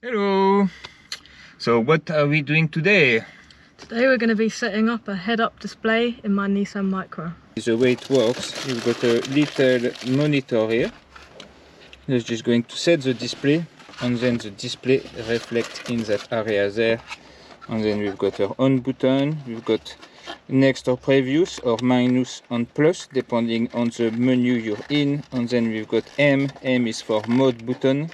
Hello! So what are we doing today? Today we're going to be setting up a head-up display in my Nissan Micra. The way it works, you've got a little monitor here. It's just going to set the display, and then the display reflects in that area there. And then we've got our on button, we've got next or previous or minus and plus depending on the menu you're in, and then we've got M is for mode button.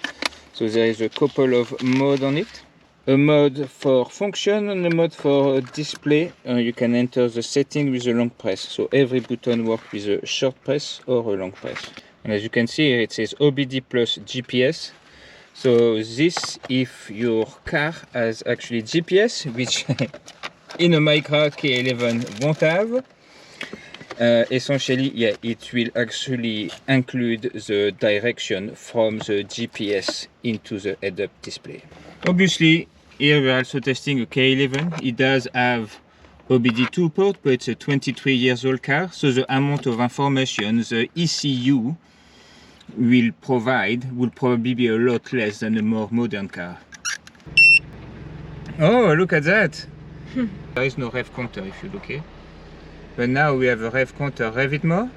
So there is a couple of modes on it. A mode for function and a mode for display. You can enter the setting with a long press. So every button works with a short press or a long press. And as you can see here, it says OBD plus GPS. So this, if your car has actually GPS, which in a Micra K11 won't have. Essentially, yeah, it will actually include the direction from the GPS into the head-up display. Obviously, here we're also testing a K11. It does have OBD2 port, but it's a 23 years old car, so the amount of information the ECU will provide will probably be a lot less than a more modern car. Oh, look at that! There is no rev counter if you look here. But now we have a rev counter. Rev it more.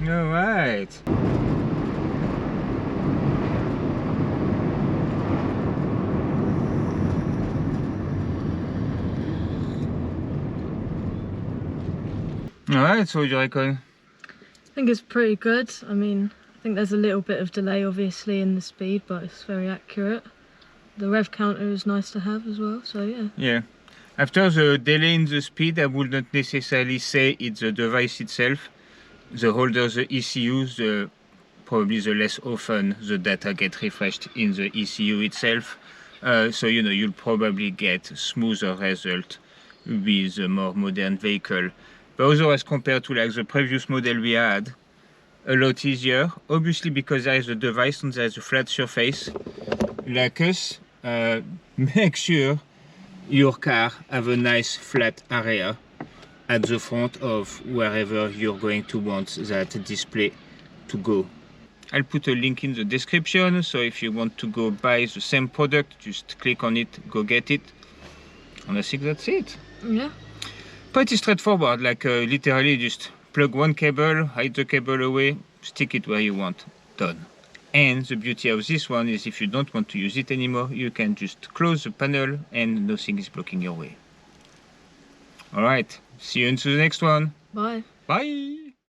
Alright. Alright, so what do you reckon? I think it's pretty good. I mean, I think there's a little bit of delay obviously in the speed, but it's very accurate. The rev counter is nice to have as well, so yeah. Yeah. After the delay in the speed, I would not necessarily say it's the device itself. The older the ECU, probably the less often the data get refreshed in the ECU itself. So you know, you'll probably get smoother result with a more modern vehicle. But also as compared to like the previous model we had, a lot easier, obviously because there is a device and there is a flat surface. Like us, make sure your car have a nice flat area at the front of wherever you're going to want that display to go. I'll put a link in the description, so if you want to go buy the same product, just click on it, go get it. And I think that's it. Yeah. Pretty straightforward, like literally just plug one cable, hide the cable away, stick it where you want, done. And the beauty of this one is if you don't want to use it anymore, you can just close the panel and nothing is blocking your way. Alright, see you into the next one. Bye. Bye!